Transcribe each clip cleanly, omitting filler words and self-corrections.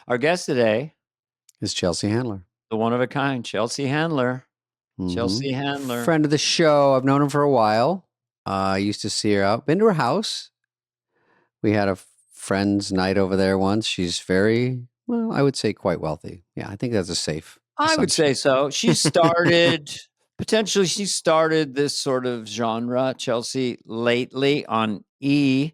Our guest today is Chelsea Handler. the one of a kind, Chelsea Handler. Chelsea Handler. Friend of the show. I've known her for a while. I used to see her out. Been to her house. We had a friend's night over there once. She's very, well, I would say quite wealthy. Yeah, I think that's a safe I would say so. She started, potentially, she started this sort of genre, Chelsea, lately on E.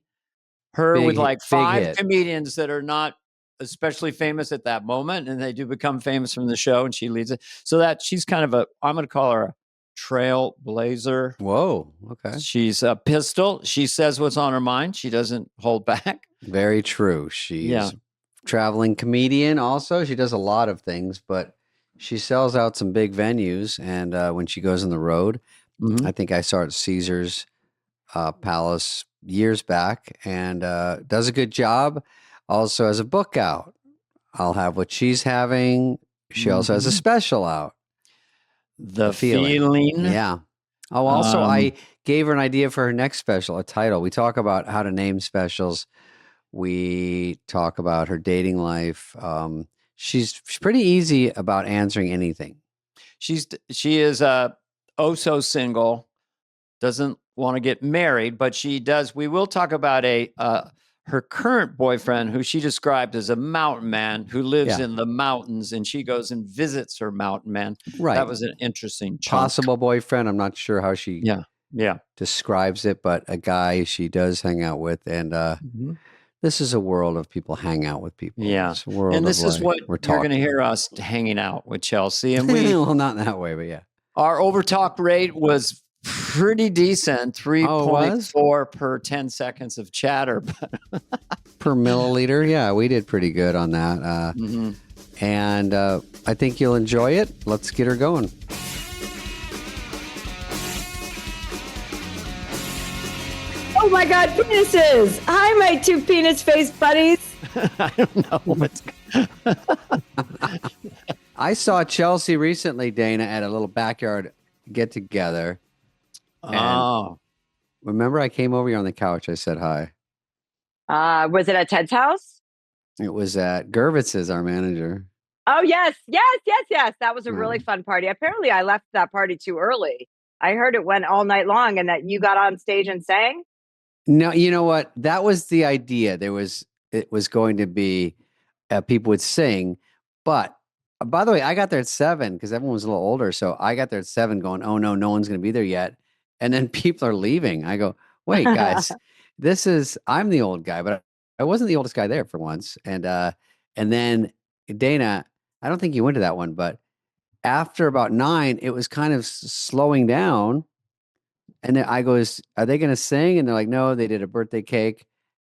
Her with like 5 comedians that are not especially famous at that moment, and they do become famous from the show, and she leads it. So that she's kind of I'm going to call her a trailblazer. Whoa, okay. She's a pistol. She says what's on her mind. She doesn't hold back. Very true. She's a traveling comedian also. She does a lot of things, but she sells out some big venues. And when she goes on the road, I think I saw her at Caesar's Palace years back, and does a good job. Also has a book out. I'll have what she's having. She also has a special out. The feeling. Yeah. Oh, also, I gave her an idea for her next special, a title. We talk about how to name specials. We talk about her dating life. She's pretty easy about answering anything. She is oh so single. Doesn't want to get married, but she does. We will talk about her current boyfriend, who she described as a mountain man who lives in the mountains, and she goes and visits her mountain man. Right. That was an interesting possible boyfriend. I'm not sure how she describes it, but a guy she does hang out with, and this is a world of people hang out with people. Yeah, and this is what you're going to hear us hanging out with Chelsea, and we well, not in that way, but yeah, our overtalk rate was pretty decent, 3.4 per 10 seconds of chatter. Per milliliter. Yeah, we did pretty good on that. And I think you'll enjoy it. Let's get her going. Oh my God, penises! Hi, my 2 penis-faced buddies. I don't know what's I saw Chelsea recently, Dana, at a little backyard get-together. Oh, remember I came over here on the couch. I said hi. Was it at Ted's house? It was at Gervitz's, our manager. Oh, yes. That was a really fun party. Apparently, I left that party too early. I heard it went all night long and that you got on stage and sang. No, you know what? That was the idea. It was going to be people would sing, but by the way, I got there at 7 because everyone was a little older. So I got there at 7 going, oh no one's going to be there yet. And then people are leaving. I go, wait, guys, I'm the old guy, but I wasn't the oldest guy there for once. And then Dana, I don't think you went to that one, but after about 9, it was kind of slowing down. And then I goes, are they going to sing? And they're like, no, they did a birthday cake.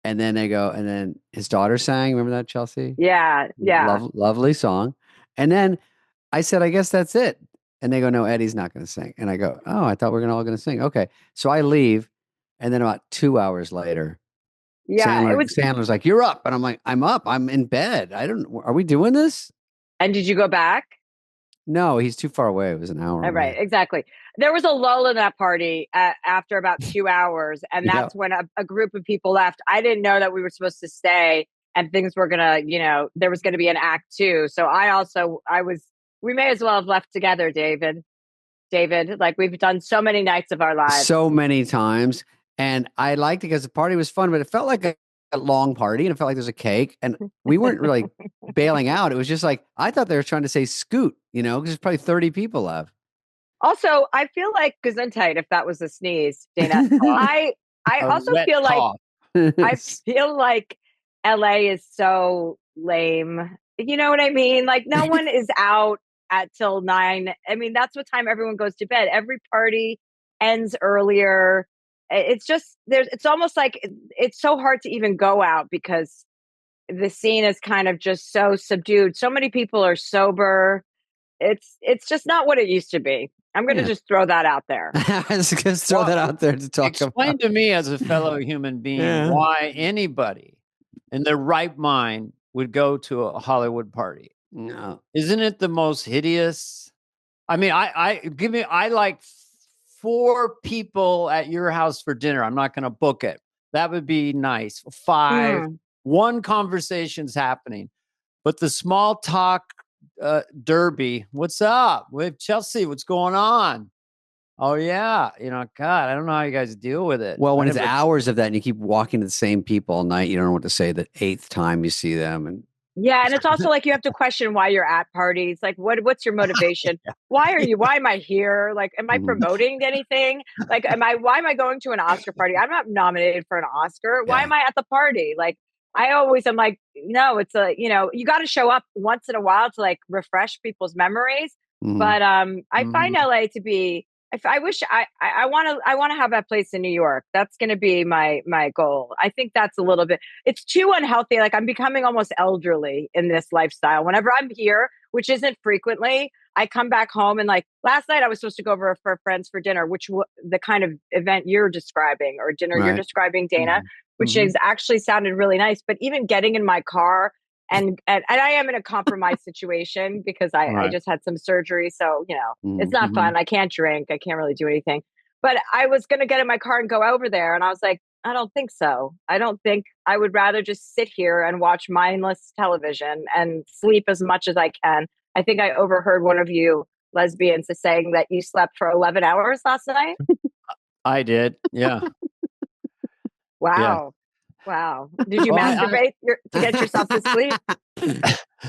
And then they go, and then his daughter sang. Remember that, Chelsea? Yeah. Lovely song. And then I said, I guess that's it. And they go, no, Eddie's not going to sing. And I go, oh, I thought we were all going to sing. Okay. So I leave. And then about 2 hours later, Sandler's like, you're up. And I'm like, I'm up. I'm in bed. Are we doing this? And did you go back? No, he's too far away. It was an hour. Right. Exactly. There was a lull in that party after about 2 hours. And that's when a group of people left. I didn't know that we were supposed to stay and things were going to, there was going to be an act 2. So we may as well have left together, David, like we've done so many nights of our lives. So many times. And I liked it because the party was fun, but it felt like a long party and it felt like there's a cake and we weren't really bailing out. It was just like, I thought they were trying to say scoot, because there's probably 30 people left. Also, I feel like Gesundheit, if that was a sneeze, Dana, I also feel like LA is so lame. You know what I mean? Like no one is out till 9. I mean, that's what time everyone goes to bed. Every party ends earlier. It's just it's almost like it's so hard to even go out because the scene is kind of just so subdued. So many people are sober. It's just not what it used to be. I'm going to just throw that out there. Just throw that out there to talk Explain about. Explain to me as a fellow human being why anybody in their right mind would go to a Hollywood party. No. Isn't it the most hideous? I mean, I like 4 people at your house for dinner. I'm not going to book it. That would be nice. 5, one conversation's happening. But the small talk derby, what's up with Chelsea? What's going on? Oh yeah, God, I don't know how you guys deal with it. Well, when it's hours of that and you keep walking to the same people all night, you don't know what to say the 8th time you see them. And yeah, and it's also like you have to question why you're at parties. Like, what's your motivation? Yeah. Why are you? Why am I here? Like, am I promoting anything? Like, why am I going to an Oscar party? I'm not nominated for an Oscar. Why am I at the party? Like, I always am like, no, it's you got to show up once in a while to like refresh people's memories. But I find LA to be. I wish I want to have that place in New York. That's going to be my goal. I think that's a little bit. It's too unhealthy. Like I'm becoming almost elderly in this lifestyle. Whenever I'm here, which isn't frequently, I come back home and like last night I was supposed to go over for friends for dinner, which the kind of event you're describing or dinner you're describing, Dana, which is actually sounded really nice. But even getting in my car. And I am in a compromised situation because I just had some surgery. So, it's not fun. I can't drink. I can't really do anything. But I was going to get in my car and go over there. And I was like, I don't think so. I don't think I would rather just sit here and watch mindless television and sleep as much as I can. I think I overheard one of you lesbians saying that you slept for 11 hours last night. I did. Yeah. Wow. Yeah. Wow. Did you masturbate to get yourself to sleep?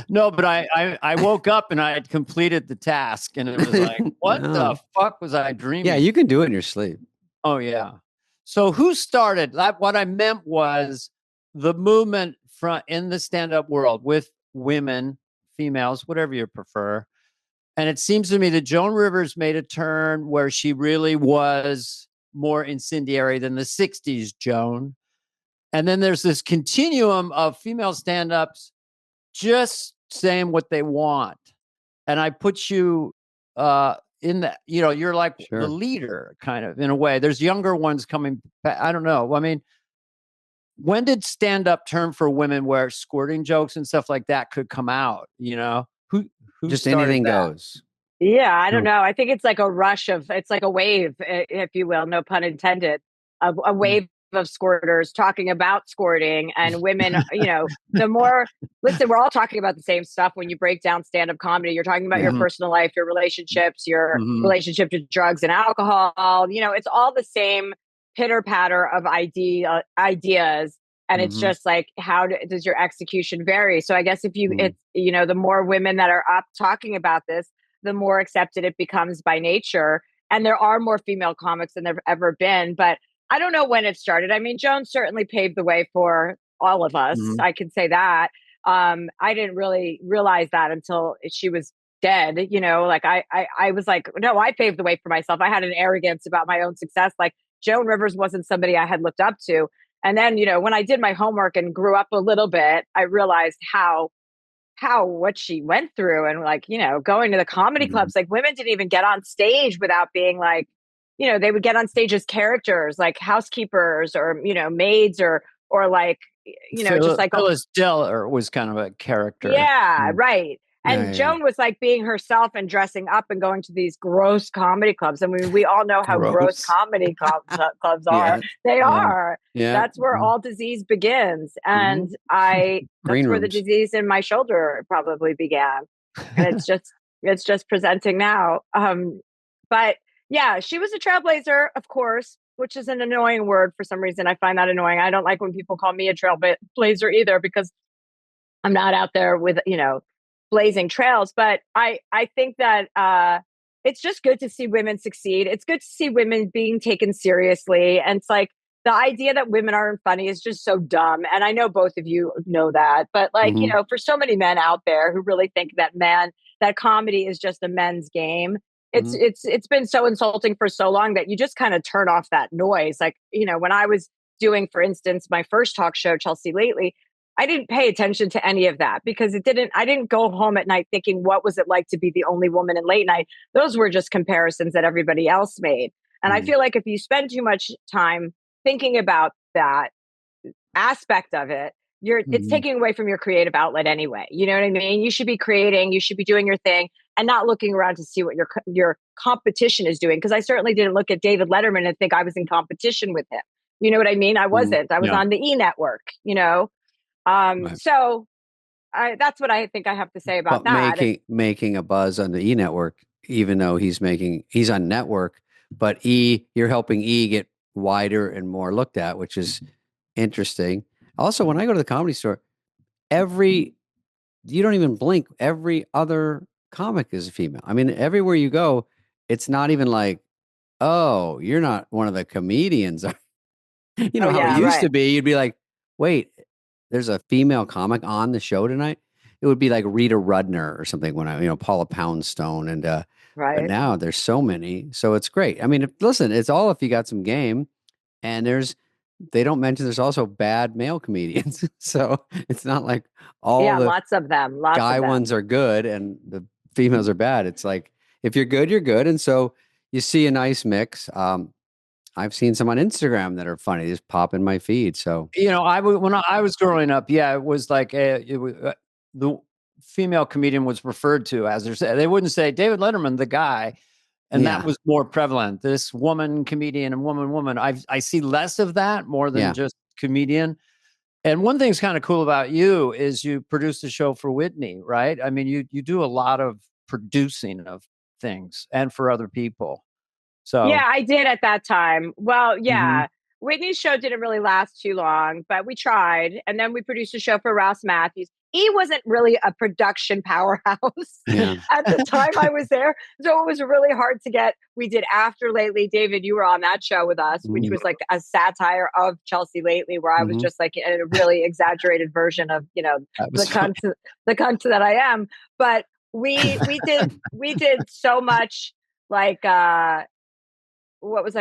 No, but I woke up and I had completed the task and it was like, what the fuck was I dreaming? Yeah, you can do it in your sleep. Oh, yeah. So who started? What I meant was the movement in the stand-up world with women, females, whatever you prefer. And it seems to me that Joan Rivers made a turn where she really was more incendiary than the 60s Joan. And then there's this continuum of female stand-ups just saying what they want. And I put you in that, you're like the leader kind of in a way. There's younger ones coming back. I don't know. I mean, when did stand-up turn for women where squirting jokes and stuff like that could come out? Who just anything that? goes. Yeah, I don't know. I think it's like a rush it's like a wave, if you will, no pun intended, a wave of squirters talking about squirting and women, the more, listen, we're all talking about the same stuff. When you break down stand-up comedy, you're talking about your personal life, your relationships, your relationship to drugs and alcohol. It's all the same pitter patter of ideas. And it's just like, how does your execution vary? So I guess if it's, the more women that are up talking about this, the more accepted it becomes by nature. And there are more female comics than there've ever been. But I don't know when it started. I mean, Joan certainly paved the way for all of us. I can say that. I didn't really realize that until she was dead. Like I was like, no, I paved the way for myself. I had an arrogance about my own success. Like Joan Rivers wasn't somebody I had looked up to. And then, when I did my homework and grew up a little bit, I realized what she went through and like, going to the comedy clubs, like women didn't even get on stage without being like, they would get on stage as characters, like housekeepers or, maids or like, just like Phyllis Diller was kind of a character. Yeah, right. And Joan was like being herself and dressing up and going to these gross comedy clubs. I mean, we all know how gross comedy clubs are. They are. Yeah. That's where all disease begins. And that's where the disease in my shoulder probably began. And it's just presenting now. But yeah, she was a trailblazer, of course, which is an annoying word for some reason. I find that annoying. I don't like when people call me a trailblazer either, because I'm not out there with, blazing trails. But I think that it's just good to see women succeed. It's good to see women being taken seriously. And it's like the idea that women aren't funny is just so dumb. And I know both of you know that. But like, for so many men out there who really think that comedy is just a men's game. It's been so insulting for so long that you just kind of turn off that noise. Like, when I was doing, for instance, my first talk show, Chelsea Lately, I didn't pay attention to any of that because I didn't go home at night thinking, what was it like to be the only woman in late night? Those were just comparisons that everybody else made. And I feel like if you spend too much time thinking about that aspect of it, it's taking away from your creative outlet anyway. You know what I mean? You should be creating, you should be doing your thing and not looking around to see what your competition is doing. Because I certainly didn't look at David Letterman and think I was in competition with him. You know what I mean? I wasn't. I was on the E Network, Right. So that's what I think I have to say about But that. making a buzz on the E network, even though he's on network, but you're helping E get wider and more looked at, which is interesting. Also, when I go to the Comedy Store, you don't even blink. Every other comic is a female. I mean, everywhere you go, it's not even like, oh, you're not one of the comedians. You Oh know how it yeah, used right, to be. You'd be like, wait, there's a female comic on the show tonight. It would be like Rita Rudner or something Paula Poundstone. But right. now there's so many. So it's great. I mean, listen, it's all if you got some game. And they don't mention there's also bad male comedians. So it's not like all Yeah, the lots of them, lots of guy them. ones are good and the females are bad. It's like, if you're good, you're good. And so you see a nice mix. I've seen some on Instagram that are funny, just pop in my feed. So When I was growing up, yeah, it was like the female comedian was referred to as they wouldn't say David Letterman, the guy. And that yeah, was more prevalent. This woman comedian and woman. I see less of that more than yeah. just comedian. And one thing's kind of cool about you is you produced a show for Whitney, right? I mean, you do a lot of producing of things and for other people. Yeah, So, I did at that time. Well, mhm. yeah. Whitney's show didn't really last too long, but we tried. And then we produced a show for Ross Matthews. He wasn't really a production powerhouse Yeah. at the time I was there. So it was really hard to get. We did After Lately. David, you were on that show with us, which Mhm. was like a satire of Chelsea Lately, where I was Mhm. just like a really exaggerated version of, That the was funny. the cunt that I am. But we did so much like where was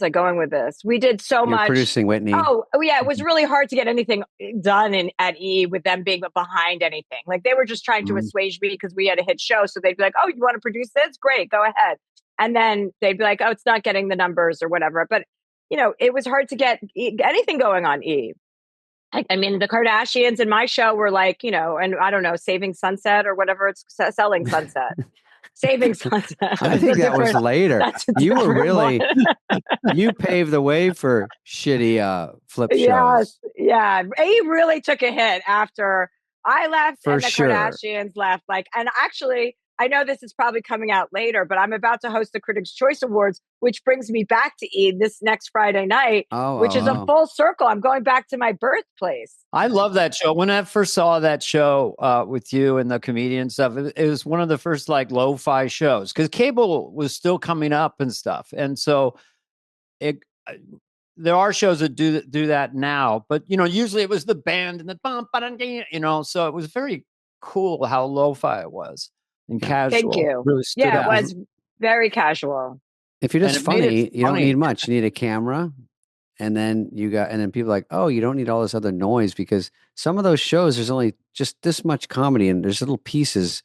I going with this? We did so You're much. producing Whitney. Oh yeah, it was Mhm. really hard to get anything done at E with them being behind anything. Like they were just trying to Mhm. assuage me because we had a hit show. So they'd be like, "Oh, you want to produce this? Great, go ahead." And then they'd be like, "Oh, it's not getting the numbers or whatever." But it was hard to get anything going on E. I mean, the Kardashians in my show were like, and I don't know, Saving Sunset or whatever it's selling Sunset. Saving Sunset I is a think that was different. later. That's a You were different one. you paved the way for shitty flip Yes, shows yeah. He really took a hit after I left for and the sure. Kardashians left. Like, and actually, I know this is probably coming out later, but I'm about to host the Critics' Choice Awards, which brings me back to Eve this next Friday night, Oh, which is a oh, full circle. I'm going back to my birthplace. I love that show. When I first saw that show with you and the comedian stuff, it was one of the first like lo-fi shows because cable was still coming up and stuff. And so it there are shows that do that now, but usually it was the band and the bump, so it was very cool how lo-fi it was and yeah. Thank casual. you. Really stood Yeah, it out. If was very casual. if you're And just it made it funny, you don't funny. need much. You need a camera, and then people are like, oh, you don't need all this other noise because some of those shows there's only just this much comedy and there's little pieces,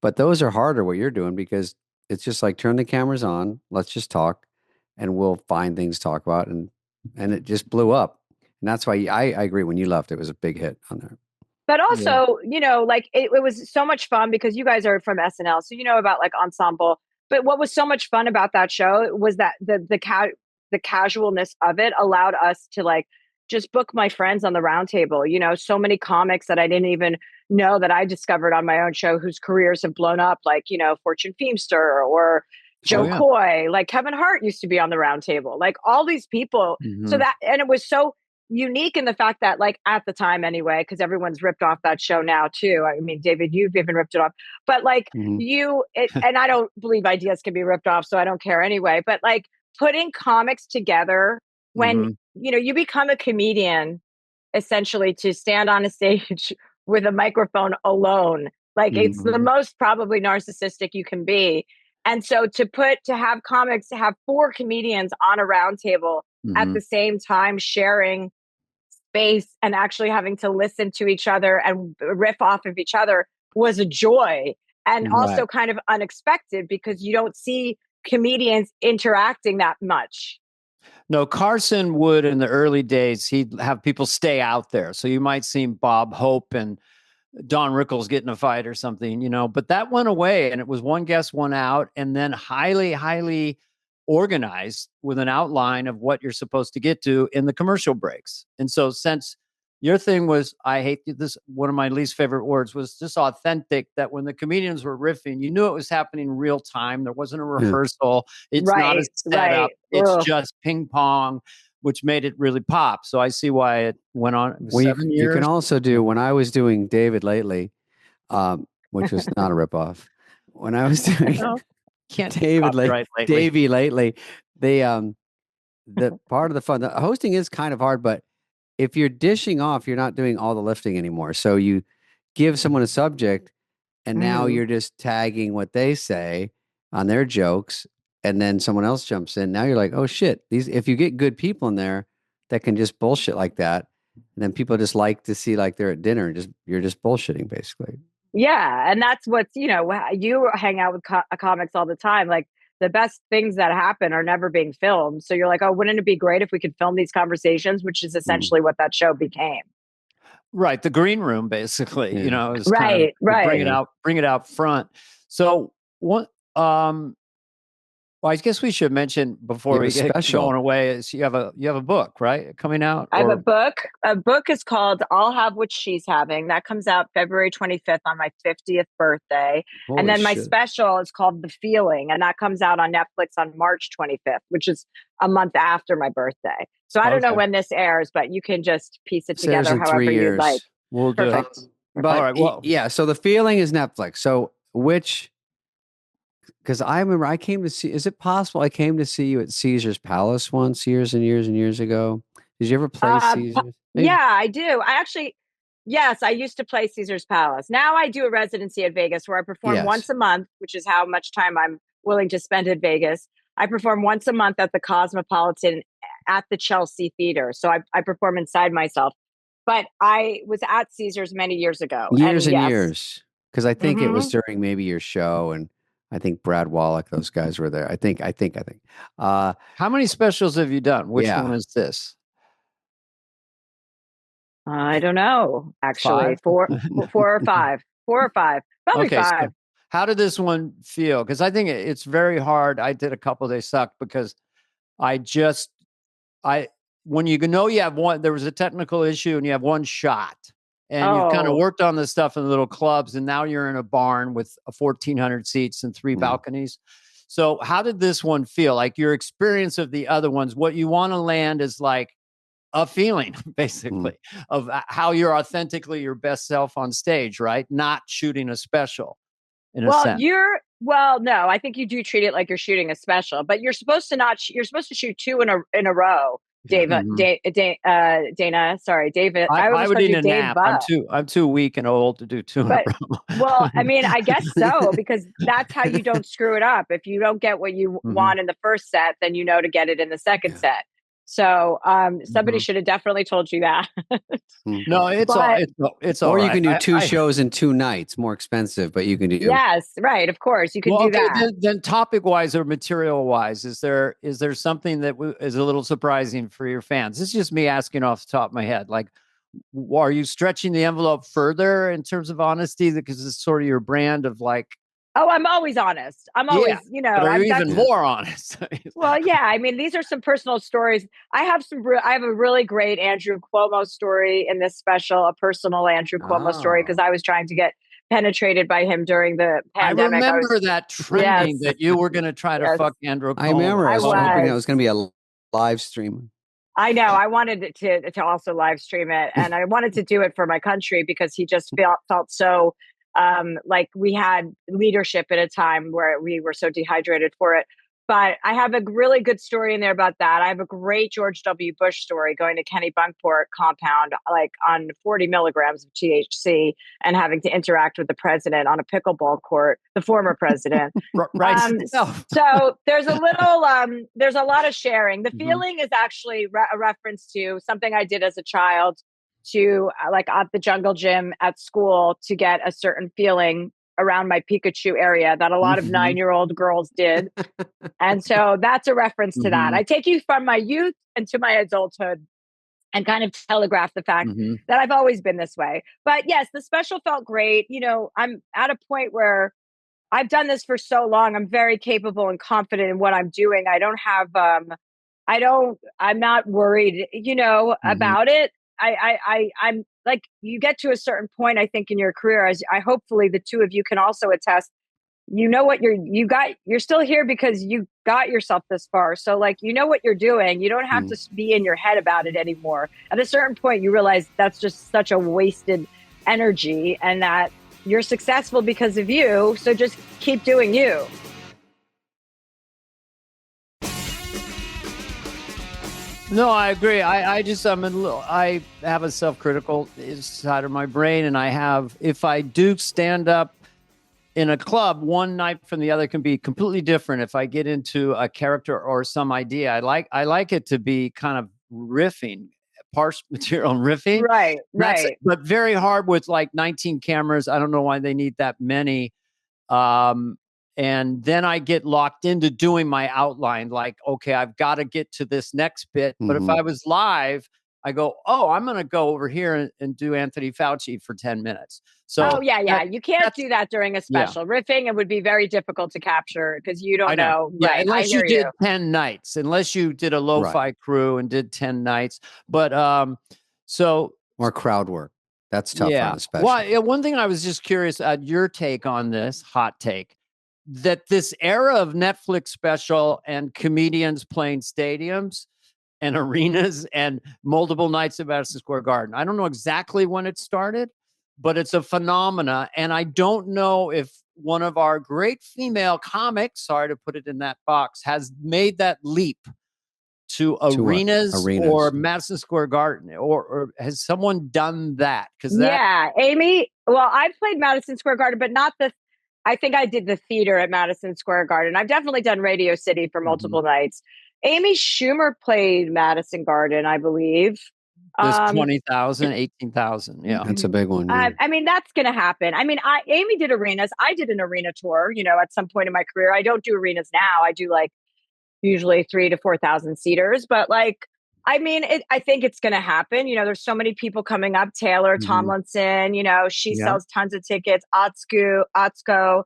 but those are harder what you're doing because it's just like turn the cameras on, let's just talk, and we'll find things to talk about, and it just blew up, and that's why I agree. When you left, it was a big hit on there. But Yeah. also, like it was so much fun because you guys are from SNL, so you know about like ensemble. But what was so much fun about that show was that the casualness of it allowed us to like just book my friends on the round table. So many comics that I didn't even know that I discovered on my own show whose careers have blown up, like Fortune Feimster or Oh Joe yeah. Coy, like Kevin Hart used to be on the round table, like all these people. So Mhm. that and it was so unique in the fact that like at the time anyway, because everyone's ripped off that show now too. I mean, David, you've even ripped it off, but like Hmm. and I don't believe ideas can be ripped off, so I don't care anyway. But like putting comics together when Mhm. you become a comedian essentially to stand on a stage with a microphone alone, like it's the Hmm. most probably narcissistic you can be. And so to have comics, to have four comedians on a round table at Mhm. the same time sharing space and actually having to listen to each other and riff off of each other was a joy, and Hmm. Right. also kind of unexpected because you don't see comedians interacting that much. No, Carson would in the early days, he'd have people stay out there. So you might see Bob Hope and Don Rickles get in a fight or something, but that went away and it was one guest, one out, and then highly, highly organized with an outline of what you're supposed to get to in the commercial breaks. And so since, Your thing was, I hate this. One of my least favorite words was just authentic. That when the comedians were riffing, you knew it was happening real time. There wasn't a rehearsal. It's not a Right, setup. right. It's Ugh. just ping pong, which made it really pop. So I see why it went on. It was Well, 7 years. you can also do, when I was doing David lately, which was not a ripoff. When I was doing No, can't get copyright lately. Davey lately, they the part of the fun, the hosting is kind of hard, but if you're dishing off, you're not doing all the lifting anymore. So you give someone a subject, and now Mhm. you're just tagging what they say on their jokes, and then someone else jumps in. Now you're like, oh shit, these, if you get good people in there that can just bullshit like that, and then people just like to see like they're at dinner and just you're just bullshitting basically. Yeah, and that's what's, you hang out with comics all the time. Like the best things that happen are never being filmed. So you're like, oh, wouldn't it be great if we could film these conversations, which is Mm. essentially what that show became. Right, the green room, basically. Yeah. Is kind of Right, right. bring it out front. So what? Well, I guess we should mention You before have a we get going special. away is you have a book, right, coming out, I have a or book. A book is called I'll Have What She's Having. That comes out February 25th on my 50th birthday. And Holy then my shit. special is called The Feeling, and that comes out on Netflix on March 25th, which is a month after my birthday. So I don't know okay, when this airs, but you can just piece it Sarah's together in three however you'd like. years. we'll do it. Perfect. All Perfect. right, well, Yeah, so the feeling is Netflix. So which, because I remember I came to see, is it possible I came to see you at Caesar's Palace once years and years and years ago? Did you ever play Caesar's? Maybe. Yeah, I do. Yes, I used to play Caesar's Palace. Now I do a residency at Vegas where I perform Yes. once a month, which is how much time I'm willing to spend at Vegas. I perform once a month at the Cosmopolitan at the Chelsea Theater. So I perform inside myself. But I was at Caesar's many years ago. Years And and yes. years. Because I think it was Hmm. during maybe your show, and I think Brad Wallach, those guys were there. I think. Uh, how many specials have you done? Which one yeah. is this? I don't know, actually. Five? Four or five. Four or five. Probably Okay, so five. how did this one feel? Because I think it's very hard. I did a couple, they sucked because I just I when you know you have one, there was a technical issue and you have one shot, and you've kind of Oh, worked on this stuff in little clubs, and now you're in a barn with 1,400 seats and three Mm. balconies. So how did this one feel? Like your experience of the other ones, what you want to land is like a feeling Mm. basically of how you're authentically your best self on stage, right? Not shooting a special in a well, sense. no, I think you do treat it like you're shooting a special, but you're supposed to not, you're supposed to shoot two in a row. Yeah. Mhm. Dana, sorry, David. I, I I almost would called need you a Dave nap. Buff, I'm too weak and old to do two in a but well, I row. mean, I guess so, because that's how you don't screw it up. If you don't get what you Mhm, want in the first set, then you know to get it in the second Yeah. set. So, somebody mhm. should have definitely told you that. Mm. No, But it's all Or you right. can do two I shows in 2 nights, more expensive, but you can do. yes, right, of course, you can well, do okay. that. Then topic wise or material wise, is there something that is a little surprising for your fans? This is just me asking off the top of my head. Like, are you stretching the envelope further in terms of honesty because it's sort of your brand of like, Oh, I'm always honest. I'm yeah, always, but are you I've even that's Yeah. more honest? well, yeah. I mean, these are some personal stories. I have a really great Andrew Cuomo story in this special, a personal Andrew Cuomo story, because Oh. I was trying to get penetrated by him during the I pandemic. I was, remember that trending yes, that you were going to try to yes, fuck Andrew I remember I I was hoping that was. was going to be a live stream. I know. I wanted it to also live stream it, and I wanted to do it for my country because he just felt so like we had leadership at a time where we were so dehydrated for it. But I have a really good story in there about that. I have a great George W. Bush story going to Kenny Bunkport compound, like on 40 milligrams of THC, and having to interact with the president on a pickleball court, the former president. right. So there's a lot of sharing. The Mhm. feeling is actually a reference to something I did as a child, to like at the jungle gym at school, to get a certain feeling around my Pikachu area that a lot of Mhm. 9-year-old girls did. And so that's a reference to that. Mhm. I take you from my youth into my adulthood and kind of telegraph the fact Mhm. that I've always been this way. But yes, the special felt great. I'm at a point where I've done this for so long. I'm very capable and confident in what I'm doing. I don't have I'm not worried, Mhm. about it. I'm like, you get to a certain point, I think, in your career, as I hopefully the two of you can also attest. You know what you're still here because you got yourself this far. So like, you know what you're doing. You don't have to be in your head about it anymore. At a certain point, you realize that's just such a wasted energy, and that you're successful because of you. So just keep doing you. No, I agree. I have a self-critical side of my brain, and if I do stand up in a club, one night from the other can be completely different. If I get into a character or some idea, I like it to be kind of riffing, parse material and riffing. Right. But very hard with like 19 cameras. I don't know why they need that many. And then I get locked into doing my outline, like, okay, I've got to get to this next bit. But if I was live, I go, oh, I'm going to go over here and do Anthony Fauci for 10 minutes. So, yeah. You can't do that during a special. Riffing, it would be very difficult to capture because you don't know. Yeah, right. unless you did 10 nights, unless you did a lo-fi crew and did 10 nights. But or crowd work. That's tougher on a special. Well, one thing I was just curious at your take on this, hot take, that this era of Netflix special and comedians playing stadiums and arenas and multiple nights at Madison Square Garden. I don't know exactly when it started, but it's a phenomena. And I don't know if one of our great female comics, sorry to put it in that box, has made that leap to arenas or Madison Square Garden, or has someone done that? Amy. Well, I played Madison Square Garden, but not the. I think I did the theater at Madison Square Garden. I've definitely done Radio City for multiple nights. Amy Schumer played Madison Garden, I believe. There's 20,000, 18,000. Yeah. That's a big one. Yeah. I mean, that's going to happen. I mean, Amy did arenas. I did an arena tour, at some point in my career. I don't do arenas now. I do like usually 3,000 to 4,000 seaters, but like, I mean, I think it's going to happen. There's so many people coming up. Taylor Tomlinson, she sells tons of tickets. Otsko.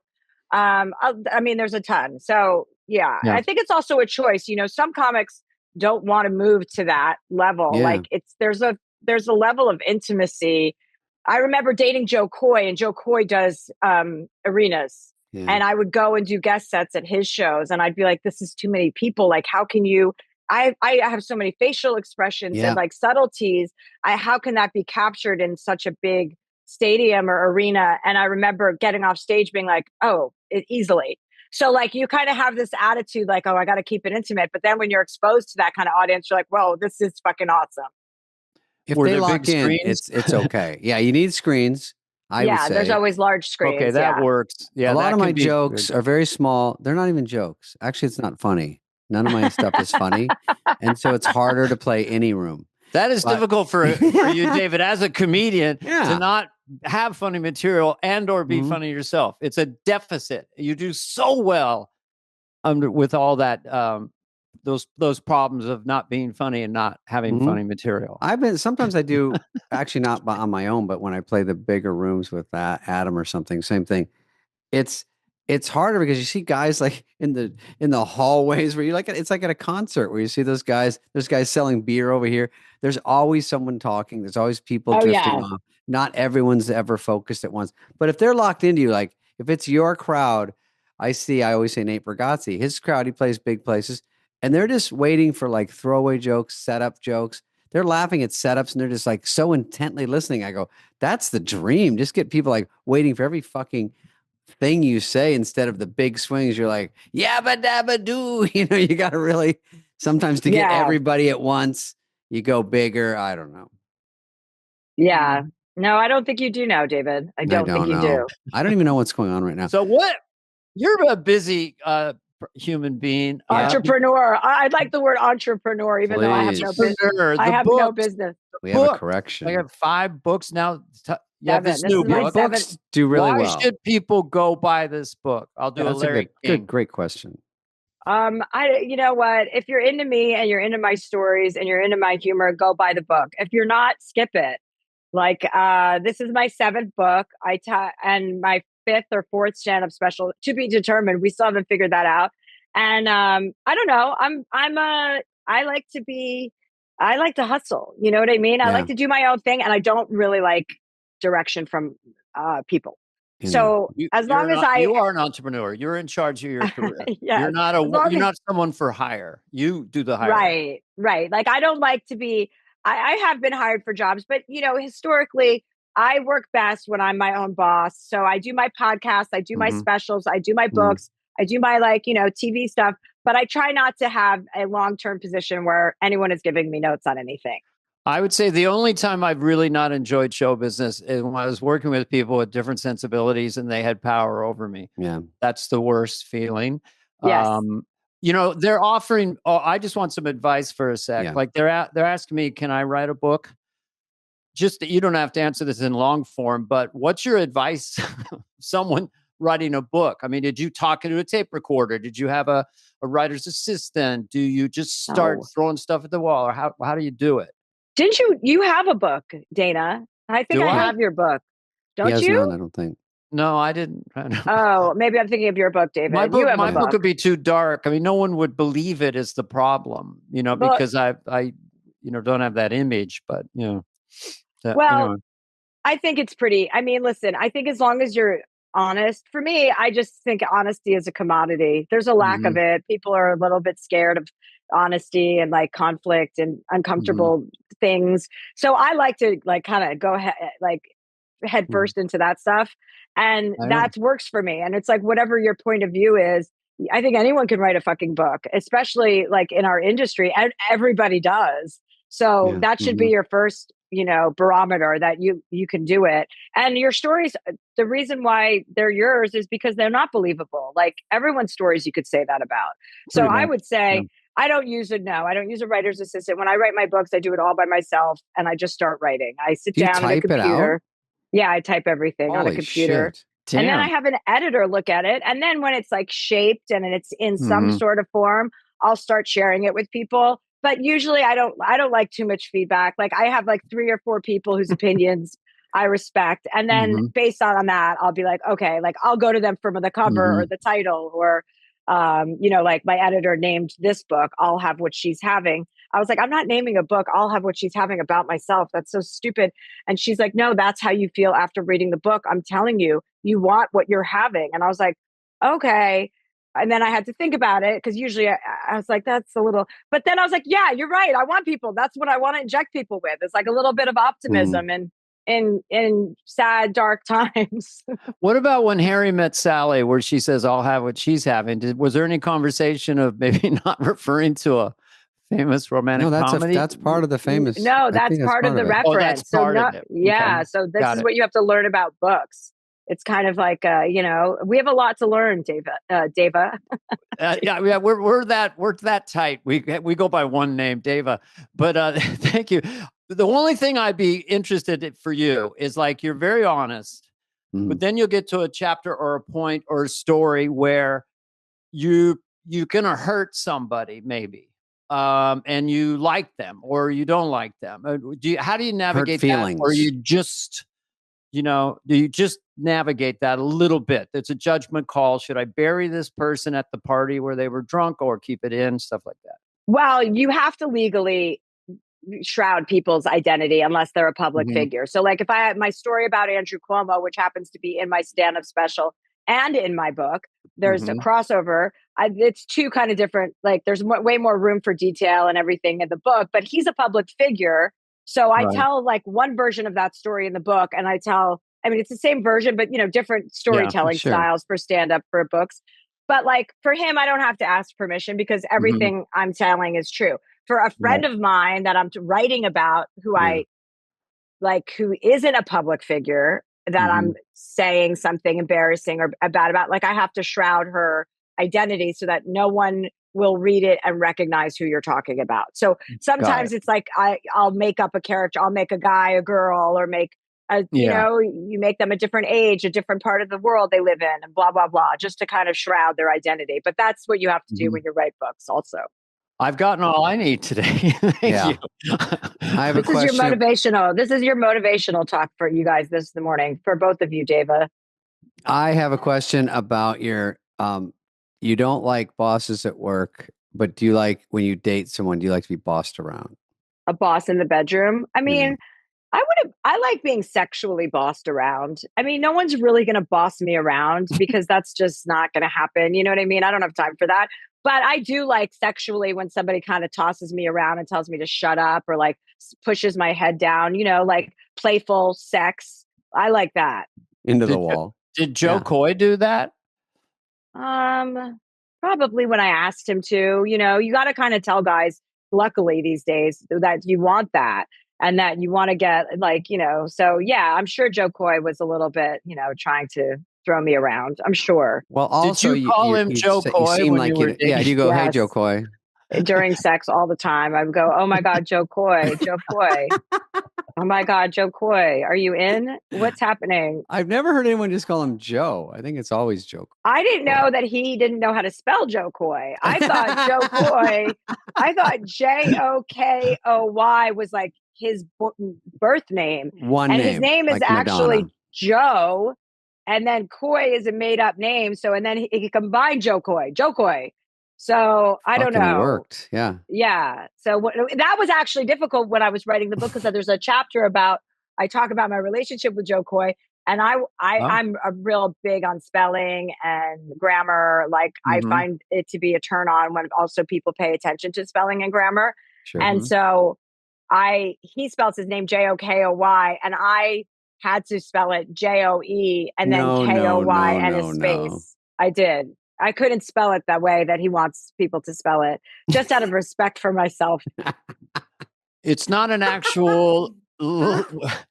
I mean, there's a ton. So yeah, I think it's also a choice. Some comics don't want to move to that level. Yeah. Like there's a level of intimacy. I remember dating Joe Coy, and Joe Coy does arenas. Yeah. And I would go and do guest sets at his shows, and I'd be like, this is too many people. Like, how can you, I have so many facial expressions and like subtleties. How can that be captured in such a big stadium or arena? And I remember getting off stage being like, easily. So like, you kind of have this attitude like, oh, I got to keep it intimate. But then when you're exposed to that kind of audience, you're like, whoa, this is fucking awesome. If they lock in, it's okay. Yeah, you need screens. I would say. There's always large screens. Okay, that works. Yeah, a lot of my jokes are very small. They're not even jokes. Actually, it's not funny. None of my stuff is funny, and so it's harder to play any room. That is difficult for you, David, as a comedian, to not have funny material and or be funny yourself. It's a deficit. You do so well with all that. Those problems of not being funny and not having funny material. Sometimes I do, actually not on my own, but when I play the bigger rooms with Adam or something, same thing. It's harder because you see guys like in the hallways where it's like at a concert where you see there's guys selling beer over here. There's always someone talking. There's always people drifting off. Not everyone's ever focused at once. But if they're locked into you, like if it's your crowd, I always say Nate Bargatze, his crowd, he plays big places. And they're just waiting for like throwaway jokes, setup jokes. They're laughing at setups and they're just like so intently listening. I go, that's the dream. Just get people like waiting for every fucking thing you say instead of the big swings. You're like, yabba dabba doo. You got to really sometimes to get everybody at once. You go bigger. I don't know. Yeah. No, I don't think you do now, David. I don't think you do. I don't even know what's going on right now. So what? You're a busy human being, entrepreneur. I like the word entrepreneur, even though I have no business. No business. We have a correction. I have 5 books now. You have this new book. Books do really well. Why should people go buy this book? I'll do a Larry King. Great question. You know what? If you're into me and you're into my stories and you're into my humor, go buy the book. If you're not, skip it. Like, this is my 7th book. And my 5th or 4th stand-up special to be determined. We still haven't figured that out. And I don't know. I like to be I like to hustle. You know what I mean? I like to do my own thing, and I don't really like direction from people. Yeah. So as long as You are an entrepreneur. You're in charge of your career. yes, as You're long as not someone for hire. You do the hiring. right. Like I don't like to be. I have been hired for jobs, but historically, I work best when I'm my own boss. So I do my podcast, I do my Mm-hmm. specials, I do my Mm-hmm. books, I do my TV stuff. But I try not to have a long-term position where anyone is giving me notes on anything. I would say the only time I've really not enjoyed show business is when I was working with people with different sensibilities and they had power over me. Yeah. That's the worst feeling. Yes. They're offering, oh, I just want some advice for a sec. Yeah. Like they're asking me, can I write a book? Just you don't have to answer this in long form, but what's your advice? Someone writing a book. I mean, did you talk into a tape recorder? Did you have a writer's assistant? Do you just start throwing stuff at the wall, or how do you do it? Didn't you have a book, Dana? I think Do I I? have your book. He Don't has you? none, I don't think. No, I didn't. I don't. Oh, maybe I'm thinking of your book, David. You have My a book book. would be too dark. I mean, no one would believe it is the problem, But, because I don't have that image. But well, anyway. I think it's pretty. I mean, listen, I think as long as you're honest, for me, I just think honesty is a commodity. There's a lack Mm-hmm. of it. People are a little bit scared of honesty and like conflict and Mm-hmm. uncomfortable things. So I like to like kind of go ahead, like head Mm-hmm. first into that stuff. And I know. that works for me. And it's like, whatever your point of view is, I think anyone can write a fucking book, especially like in our industry, and everybody does. So Yeah. that should be Mm-hmm. your first, barometer that you can do it. And your stories, the reason why they're yours is because they're not believable. Like everyone's stories you could say that about. So Pretty I much. would Yeah. say I don't use a writer's assistant. When I write my books, I do it all by myself and I just start writing. I sit Do you down at a type it out? computer. Yeah, I type everything on a Holy computer. shit. And then I Damn. have an editor look at it. And then when it's like shaped and it's in some Mm-hmm. sort of form, I'll start sharing it with people. But usually I don't like too much feedback. Like I have like 3 or 4 people whose opinions I respect. And then Mm-hmm. based on that, I'll be like, okay, like I'll go to them for the cover Mm-hmm. or the title or like my editor named this book, I'll have what she's having. I was like, I'm not naming a book, I'll have what she's having about myself. That's so stupid. And she's like, no, that's how you feel after reading the book. I'm telling you, you want what you're having. And I was like, okay. And then I had to think about it because usually I was like, that's a little, but then I was like, yeah, you're right. I want people. That's what I want to inject people with. It's like a little bit of optimism and in sad, dark times. What about when Harry met Sally, where she says, "I'll have what she's having"? Was there any conversation of maybe not referring to a famous romantic No, comedy? that's part of the famous. No, I that's think that's part of the of it. Oh, that's reference. So part no, of it. yeah. Okay. So this Got is it. what you have to learn about books. It's kind of like, we have a lot to learn, Dava. Yeah, we're that tight. We go by one name, Dava. But thank you. The only thing I'd be interested in for you is like you're very honest, Mm-hmm. but then you'll get to a chapter or a point or a story where you're gonna hurt somebody maybe, and you like them or you don't like them. How do you navigate that, or feelings. you just do you just navigate that a little bit? It's a judgment call. Should I bury this person at the party where they were drunk or keep it in? Stuff like that. Well, you have to legally shroud people's identity unless they're a public Mhm. figure. So like if I had my story about Andrew Cuomo, which happens to be in my stand-up special and in my book, there's a Mhm. crossover. It's two kind of different, like there's way more room for detail and everything in the book, but he's a public figure. So I Right. tell like one version of that story in the book and I mean, it's the same version, but different Yeah, storytelling sure. styles for stand-up for books. But like for him, I don't have to ask permission because Mhm. everything I'm telling is true. For a friend Right. of mine that I'm writing about who Yeah. I like, who isn't a public figure that I'm saying something embarrassing or bad about, like I have to shroud her identity so that no one will read it and recognize who you're talking about. So Got sometimes it. it's like I'll make up a character, I'll make a guy, a girl, or make Yeah. you make them a different age, a different part of the world they live in, and blah blah blah, just to kind of shroud their identity. But that's what you have to do Mhm. when you write books, also. I've gotten all I need today. Thank Yeah. you. I have a This is your question. motivational. This is your motivational talk for you guys this morning, for both of you, Dava. I have a question about your you don't like bosses at work, but do you like when you date someone, do you like to be bossed around? A boss in the bedroom. I Yeah. mean, I like being sexually bossed around. I mean, no one's really going to boss me around because that's just not going to happen. You know what I mean? I don't have time for that. But I do like sexually when somebody kind of tosses me around and tells me to shut up or like pushes my head down, like playful sex. I like that. Into the wall. Did Joe Coy do that? Probably when I asked him to. You got to kind of tell guys, luckily these days, that you want that. And that you want to get so yeah, I'm sure Joe Coy was a little bit, trying to throw me around. I'm sure. Well, also, did you call him Joe Coy seem when like you were dating? Yeah, you go, hey, Yes. Joe Coy. During sex all the time. I would go, oh my God, Joe Coy, Joe Coy. Oh my God, Joe Coy, are you in? What's happening? I've never heard anyone just call him Joe. I think it's always Joe Coy. I didn't know that he didn't know how to spell Joe Coy. I thought Joe Coy, I thought Jokoy was like his birth name. One and name. His name is like actually Madonna. Joe. And then Coy is a made up name. So, and then he combined Joe Coy. So I don't know. Worked. Yeah. Yeah. So that was actually difficult when I was writing the book because there's a chapter I talk about my relationship with Joe Coy. And I'm a real big on spelling and grammar. Like I find it to be a turn on when also people pay attention to spelling and grammar. Sure. And so he spells his name Jokoy and I had to spell it Joe and then Koy and a space. I did. I couldn't spell it that way that he wants people to spell it, just out of respect for myself. It's not an actual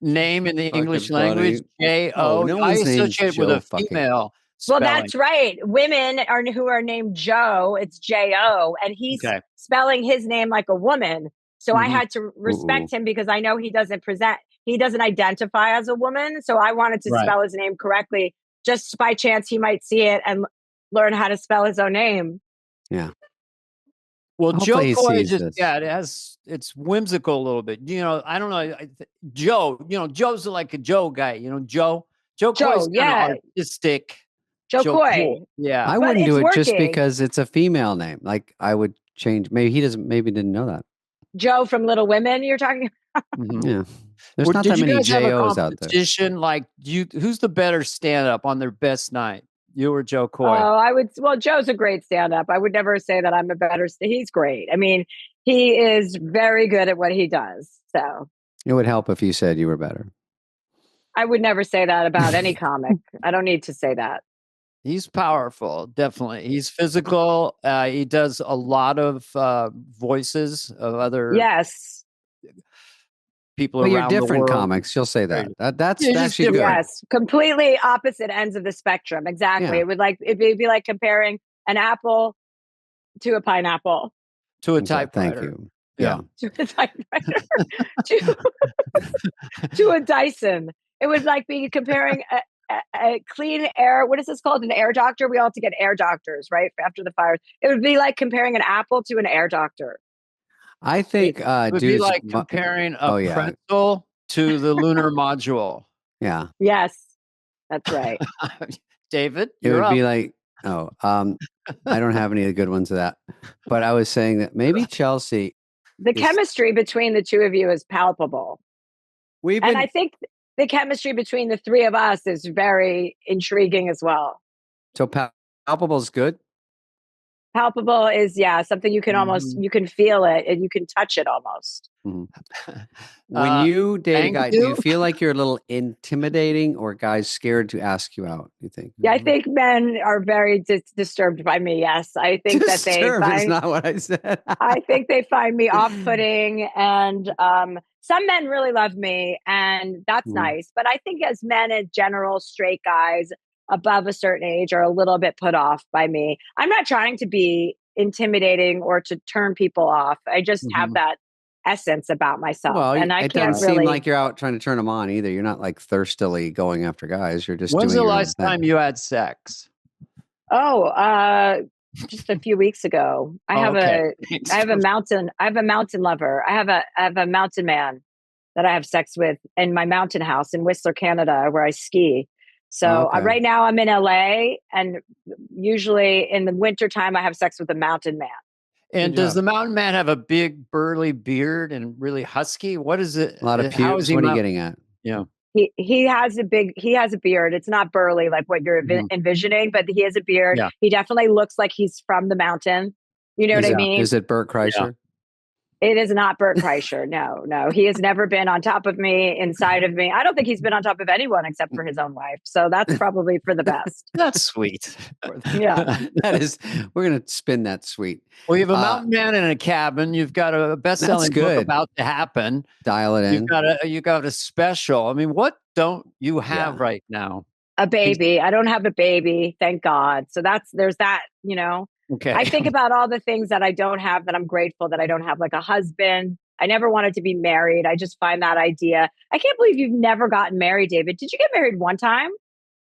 name in the English language. J-O. No I one's associate with a female spelling. Well, that's right. Women who are named Joe, it's J-O, and he's spelling his name like a woman. So I had to respect him because I know he doesn't identify as a woman. So I wanted to spell his name correctly. Just by chance, he might see it and learn how to spell his own name. Yeah. Well, Joe Coy it's whimsical a little bit. I don't know. Joe, Joe's like a Joe guy. Joe Coy's kind of artistic. Joe Coy. Yeah. I wouldn't do it just because it's a female name. Like I would change. Maybe he didn't know that. Joe from Little Women, you're talking about? Yeah. There's not that many J-Os out there. Like who's the better stand-up on their best night? You or Joe Coy? Well, Joe's a great stand-up. I would never say that I'm a better, he's great. I mean, he is very good at what he does. So it would help if you said you were better. I would never say that about any comic. I don't need to say that. He's powerful, definitely. He's physical. He does a lot of voices of other people around the world. You're different comics. You'll say that. That's actually good. Yes, completely opposite ends of the spectrum. Exactly. Yeah. It'd be like comparing an apple to a pineapple. To a typewriter. Thank you. Yeah. To a typewriter. to a Dyson. It would like be comparing a clean air. What is this called? An air doctor. We all have to get air doctors, right? After the fires. It would be like comparing an apple to an air doctor. I think it would be like comparing a pretzel to the lunar module. Yeah. Yes, that's right. David, it would be like, I don't have any of the good ones of that. But I was saying that maybe Chelsea. The chemistry between the two of you is palpable. And I think the chemistry between the three of us is very intriguing as well. So palpable is good? Palpable is something you can almost you can feel it and you can touch it almost. When you date a guy, do you feel like you're a little intimidating or guys scared to ask you out? You think? Yeah, I think men are very disturbed by me. Yes, I think that they find, is not what I said. I think they find me off-putting, and some men really love me, and that's nice. But I think as men in general, straight guys above a certain age are a little bit put off by me. I'm not trying to be intimidating or to turn people off. I just have that essence about myself. Well, and it doesn't seem like you're out trying to turn them on either. You're not like thirstily going after guys. You're just When's doing the last time you had sex? Just a few weeks ago. I have a mountain lover. I have a mountain man that I have sex with in my mountain house in Whistler, Canada, where I ski. So right now I'm in LA, and usually in the wintertime I have sex with a mountain man. And does the mountain man have a big burly beard and really husky? What is it? A lot of How is pubes. he? What are you getting at? Yeah. He has a beard. It's not burly like what you're envisioning, but he has a beard. Yeah. He definitely looks like he's from the mountain. You know what I mean? Is it Bert Kreischer? Yeah. It is not Bert Kreischer. No. He has never been on top of me, inside of me. I don't think he's been on top of anyone except for his own wife. So that's probably for the best. That's sweet. Yeah. That is, we're going to spin that sweet. Well, you have a mountain man in a cabin. You've got a best-selling book about to happen. Dial it in. You got a special. I mean, what don't you have right now? A baby. I don't have a baby, thank God. So there's that, Okay. I think about all the things that I don't have that I'm grateful that I don't have, like a husband. I never wanted to be married. I just find that idea. I can't believe you've never gotten married, David. Did you get married one time?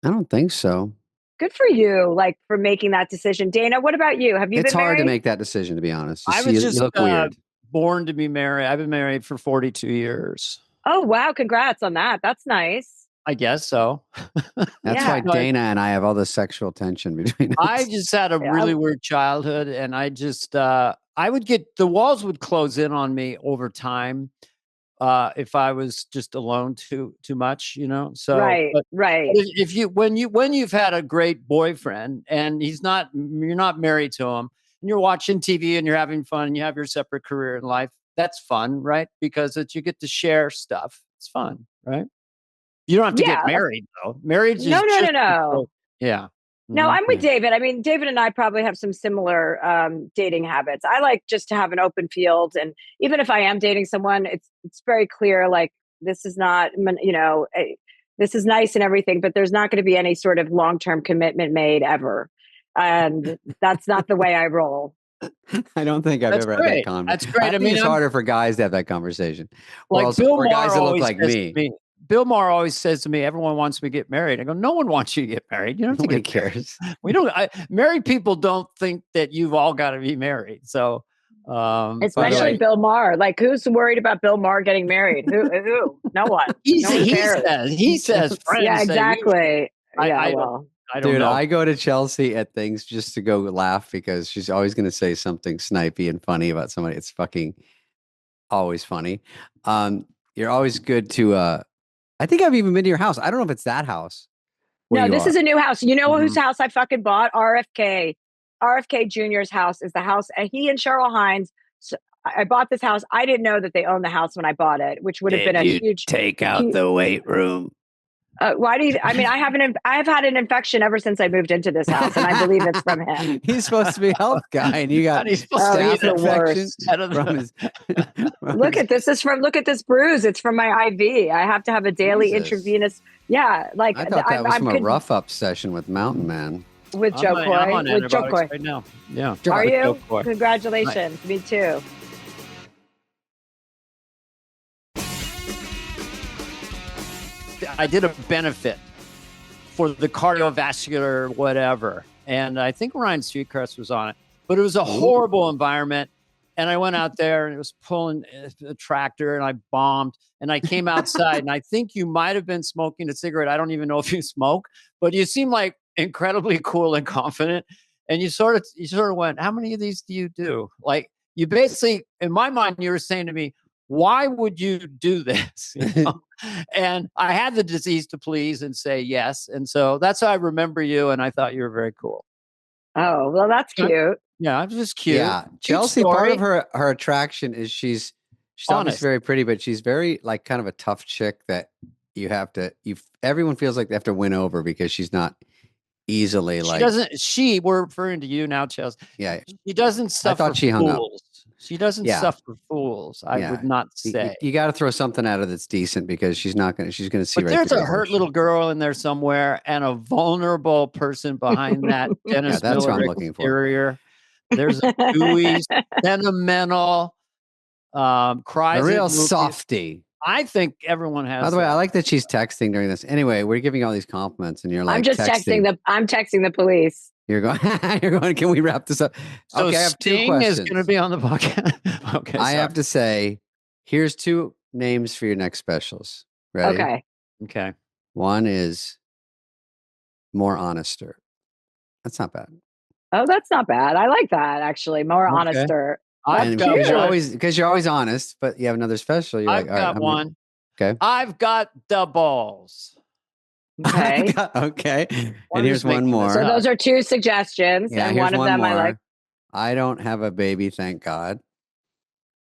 I don't think so. Good for you, like, for making that decision. Dana, what about you? Have you been married? It's hard to make that decision, to be honest. I was just weird. Born to be married. I've been married for 42 years. Oh, wow. Congrats on that. That's nice. I guess so. That's why Dana and I have all this sexual tension between us. I just had a really weird childhood, and I just I would get the walls would close in on me over time if I was just alone too much, So right. If when you've had a great boyfriend and you're not married to him, and you're watching TV and you're having fun and you have your separate career in life, that's fun, right? Because you get to share stuff. It's fun, right? You don't have to get married, though. Marriage is no. Yeah. No, I'm with David. I mean, David and I probably have some similar dating habits. I like just to have an open field. And even if I am dating someone, it's very clear, like, this is not, this is nice and everything, but there's not going to be any sort of long-term commitment made ever. And that's not the way I roll. I don't think I've ever had that conversation. That's great. I mean, it's harder for guys to have that conversation. Like Bill Maher guys that look like me. Bill Maher always says to me, everyone wants me to get married. I go, no one wants you to get married. You don't have to get cares. We don't. Married people don't think that you've all got to be married. So, especially Bill Maher. Like, who's worried about Bill Maher getting married? Who? No one. He says, friends. Yeah, exactly. I don't know. I go to Chelsea at things just to go laugh because she's always going to say something snipey and funny about somebody. It's fucking always funny. You're always good to. I think I've even been to your house. I don't know if it's that house. No, this is a new house. You know whose house I fucking bought? RFK. RFK Jr.'s house is the house. And he and Cheryl Hines. So I bought this house. I didn't know that they owned the house when I bought it, which would have been a huge. Take out the weight room. Why do you? I mean, I've had an infection ever since I moved into this house, and I believe it's from him. He's supposed to be a health guy, and you got staph infections from his. Look at this. Look at this bruise. It's from my IV. I have to have a daily intravenous. Yeah, like I thought that was from a rough up session with Mountain Man. With Joe Coy. I'm on with Joe Coy right now. Yeah. Are you? Congratulations. Me too. I did a benefit for the cardiovascular whatever, and I think Ryan Seacrest was on it, but it was a horrible environment. And I went out there and it was pulling a tractor and I bombed and I came outside and I think you might have been smoking a cigarette. I don't even know if you smoke, but you seem like incredibly cool and confident. And you sort of went, how many of these do you do? Like, you basically, in my mind, you were saying to me, why would you do this? And I had the disease to please and say yes. And so that's how I remember you. And I thought you were very cool. Oh, well, that's cute. Yeah, I'm just cute. Yeah, Chelsea. Part of her attraction is she's obviously very pretty, but she's very like kind of a tough chick that everyone feels like they have to win over because she's not easily we're referring to you now, Chelsea. Yeah, she doesn't suffer. I thought she hung fools. Up. She doesn't suffer fools. I would not say. You got to throw something at her that's decent because she's going to see. But there's a hurt little girl in there somewhere and a vulnerable person behind that Dennis that's Miller what I'm looking exterior. There's a gooey, sentimental, cries. A real softy. I think everyone has. By the way, I like that she's texting during this. Anyway, we're giving all these compliments, and you're like, I'm just texting. I'm texting the police. You're going. Can we wrap this up? So okay, I have two Sting questions. is going to be on the podcast. Okay, I have to say, here's two names for your next specials. Ready? Okay. One is More Honester. That's not bad. Oh, that's not bad. I like that actually. More Okay. honester. That's I've got cute. Because you're always honest, but you have another special. You're like, I've all right, got one. okay. I've got the balls. Okay. Okay. I'm And here's just one making this more. So up. those are two suggestions, Yeah, and here's one of one them I more. like. I don't have a baby, thank God.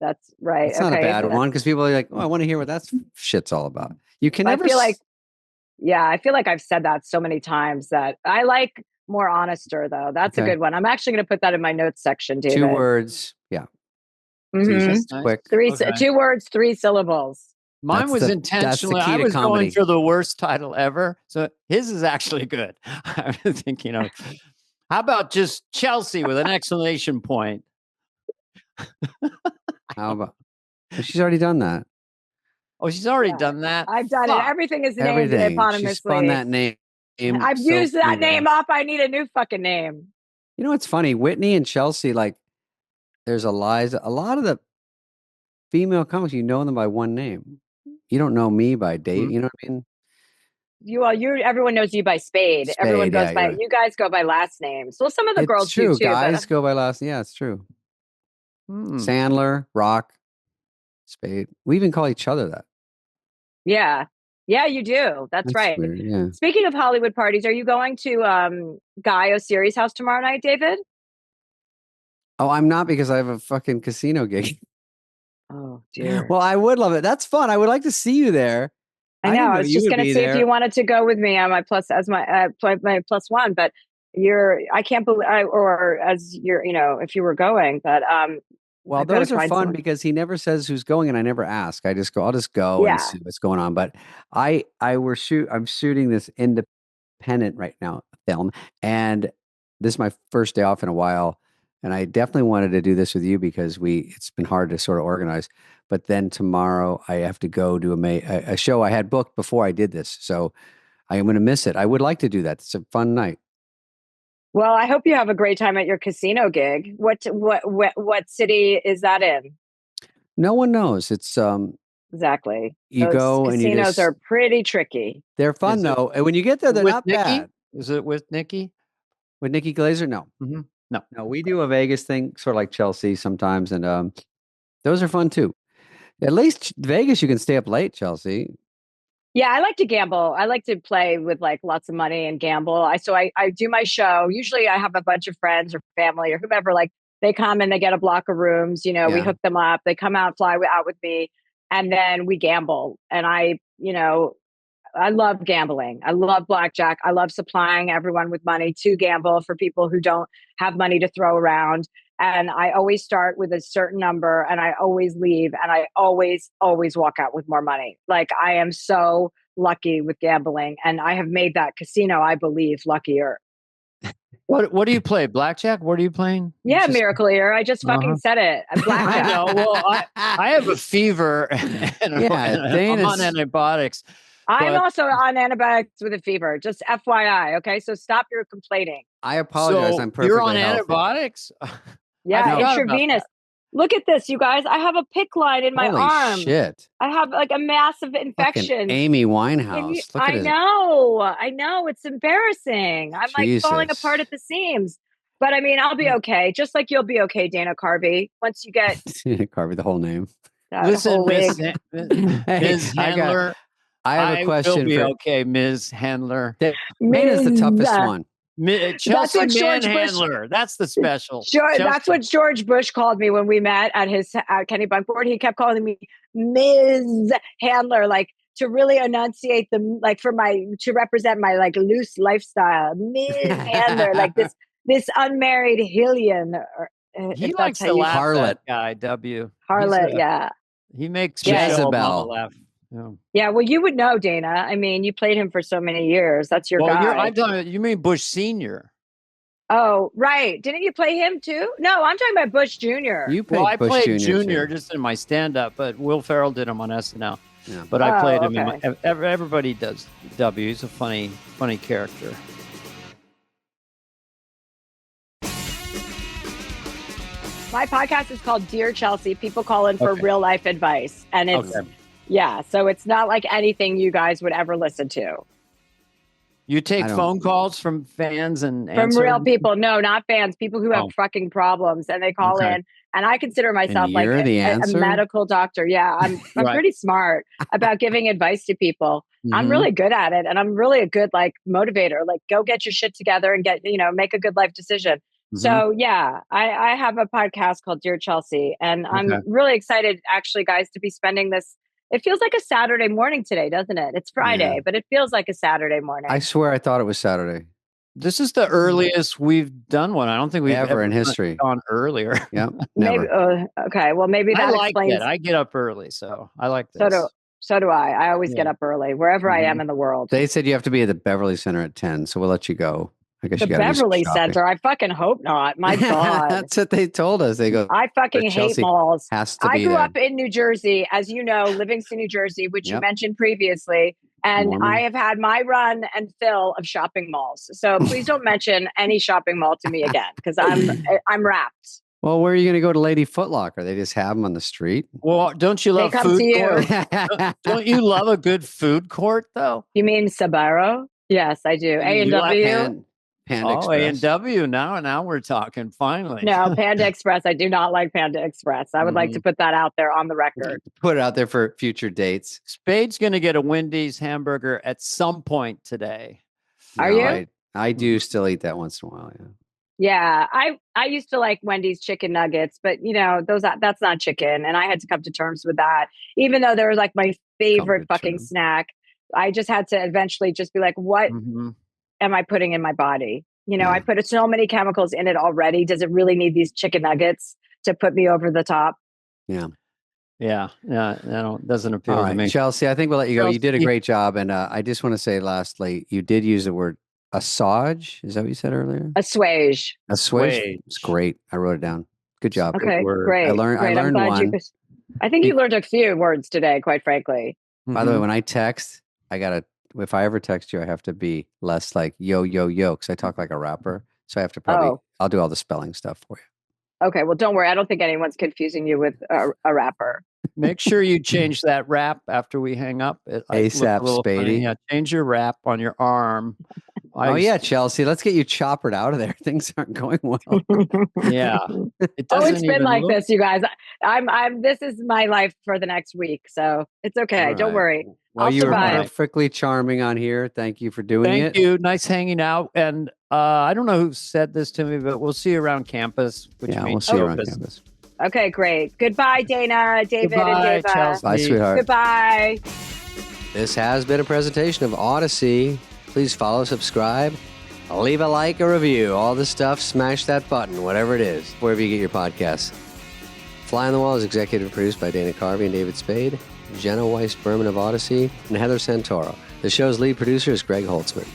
That's right. It's not a Okay. bad one because people are like, oh, I want to hear what that shit's all about. You can I never. feel like, yeah, I feel like I've said that so many times that I like more honester though. That's a Okay. good one. I'm actually going to put that in my notes section, David. 2 words. Yeah. Mm-hmm. It's quick. Okay. 2 words, 3 syllables. Mine was intentionally. That's the key I to was comedy. going for the worst title ever. So his is actually good. I was thinking of, how about just Chelsea with an exclamation point? How about? She's already done that. Oh, she's already Yeah, done that. I've done it. Fuck. Everything is named Everything. She spun eponymously. that name. I've so used that many name ways. up. I need a new fucking name. You know what's funny? Whitney and Chelsea, like, there's a lot of the female comics, you know them by one name. You don't know me by Dave. You know what I mean? Everyone knows you by Spade. Everyone Spade. goes Yeah, by, you're right. you guys go by last names. Well, some of the It's girls do true. too, but Guys go by last. Yeah, it's true. Hmm. Sandler, Rock, Spade. We even call each other that. yeah. Yeah, you do. That's right. Weird. Yeah. Speaking of Hollywood parties, are you going to Guy Osiris' house tomorrow night, David? Oh, I'm not because I have a fucking casino gig. Oh dear. Well, I would love it. That's fun. I would like to see you there. I know. didn't I was you just would going to be see if there. you wanted to go with me on my my plus one, but I can't believe, or as you're, if you were going, but Well, I've got to those are find fun someone. because he never says who's going, and I never ask. I'll just go and Yeah. see what's going on. But I'm shooting this independent right now film, and this is my first day off in a while, and I definitely wanted to do this with you because it's been hard to sort of organize. But then tomorrow I have to go to a show I had booked before I did this, so I am going to miss it. I would like to do that. It's a fun night. Well, I hope you have a great time at your casino gig. What city is that in? No one knows. It's Exactly. you Those go and you casinos just are pretty tricky. they're fun Is it though, and when you get there, they're with not Nikki? bad. Is it with Nikki? With Nikki Glazer, no. Mhm. No. No, we do a Vegas thing, sort of like Chelsea sometimes, and those are fun too. At least Vegas, you can stay up late, Chelsea. Yeah, I like to gamble. I like to play with like lots of money and gamble. I do my show. Usually I have a bunch of friends or family or whomever, like they come and they get a block of rooms, we Yeah. hook them up. They come out, fly out with me, and then we gamble. And I love gambling. I love blackjack. I love supplying everyone with money to gamble for people who don't have money to throw around. And I always start with a certain number and I always leave and I always, always walk out with more money. Like I am so lucky with gambling and I have made that casino, I believe, luckier. What do you play? Blackjack? What are you playing? Yeah, Miracle Ear. I just fucking said it. Blackjack. I know. Well, I have a fever and I'm on antibiotics. I'm also on antibiotics with a fever. Just FYI. Okay. So stop your complaining. I apologize. So I'm perfectly you're on healthy. antibiotics? Yeah, intravenous. Look at this, you guys. I have a PICC line in my Holy arm. shit. I have like a massive infection. Fucking Amy Winehouse. I know. It's embarrassing. I'm like falling Jesus. apart at the seams. But I mean, I'll be okay. Just like you'll be okay, Dana Carvey. Once you get Carvey, the whole name. Listen, Ms. Hey, Handler. I have a question. Will be okay, Ms. Handler. Dana's the toughest one. Chelsea Manhandler. That's the special. That's what George Bush called me when we met at his Kenny Bunk board. He kept calling me Ms. Handler, like to really enunciate to represent my like loose lifestyle. Ms. Handler, like this unmarried Hillian. He likes to laugh. Harlot guy, W. Harlot, yeah. He makes Jezebel laugh. Yeah, well, you would know, Dana. I mean, you played him for so many years. That's your guy. You mean Bush Senior? Oh, right. Didn't you play him too? No, I'm talking about Bush Jr. I played Junior just in my stand-up, but Will Ferrell did him on SNL. Yeah. But I played him. Everybody does W. He's a funny character. My podcast is called Dear Chelsea. People call in for real life advice, and it's. Yeah, so it's not like anything you guys would ever listen to. You take phone calls from fans and from answer real them? people. No, not fans, people who have fucking problems and they call in. And I consider myself like a medical doctor. Yeah, I'm pretty smart about giving advice to people. I'm really good at it. And I'm really a good like motivator, like go get your shit together and make a good life decision. So yeah, I have a podcast called Dear Chelsea, and I'm really excited actually, guys, to be spending this. It feels like a Saturday morning today, doesn't it? It's Friday, but it feels like a Saturday morning. I swear I thought it was Saturday. This is the earliest we've done one. I don't think we've ever in history gone earlier. Yeah, never. Maybe, okay, well, maybe that explains. I get up early, so I like this. So do I. I always get up early, wherever I am in the world. They said you have to be at the Beverly Center at 10, so we'll let you go. I guess the you got Beverly Center. I fucking hope not. My God. That's what they told us. They go, I fucking hate malls. I grew up in New Jersey, as you know, Livingston, New Jersey, which you mentioned previously. And I have had my run and fill of shopping malls. So please don't mention any shopping mall to me again, because I'm wrapped. Well, where are you going to go to Lady Foot Locker? They just have them on the street. Well, don't you love food court? Don't you love a good food court, though? You mean Sbarro? Yes, I do. A&W. Panda Express. A&W. Now we're talking, finally. No, Panda Express. I do not like Panda Express. I would like to put that out there on the record. Put it out there for future dates. Spade's going to get a Wendy's hamburger at some point today. Are you? I do still eat that once in a while, yeah. Yeah, I used to like Wendy's chicken nuggets, but that's not chicken, and I had to come to terms with that. Even though they were like my favorite fucking snack, I just had to eventually just be like, what am I putting in my body? I put so many chemicals in it already. Does it really need these chicken nuggets to put me over the top? Yeah. That doesn't appeal to me. Chelsea, I think we'll let you go. You did a great job, and I just want to say, lastly, you did use the word assuage. Is that what you said earlier? Assuage. Assuage. It's great. I wrote it down. Good job. Okay, great. I learned one. I think you learned a few words today, quite frankly. By the way, when I text, if I ever text you, I have to be less like yo, because I talk like a rapper. So I have to I'll do all the spelling stuff for you. Okay, well, don't worry. I don't think anyone's confusing you with a rapper. Make sure you change that wrap after we hang up. ASAP, Spady. Yeah, change your wrap on your arm. Chelsea, let's get you choppered out of there. Things aren't going well. Yeah. It's been like this, you guys. This is my life for the next week. So it's okay. Right. Don't worry. Well, you were perfectly charming on here. Thank you for doing it. Thank you. Nice hanging out. And I don't know who said this to me, but we'll see you around campus. We'll see you around campus. Okay, great. Goodbye, Dana, David, and Dava. Chelsea. Bye, sweetheart. Goodbye. This has been a presentation of Audacy. Please follow, subscribe, leave a like, a review, all this stuff. Smash that button, whatever it is, wherever you get your podcasts. Fly on the Wall is executive produced by Dana Carvey and David Spade, Jenna Weiss-Berman of Audacy, and Heather Santoro. The show's lead producer is Greg Holtzman.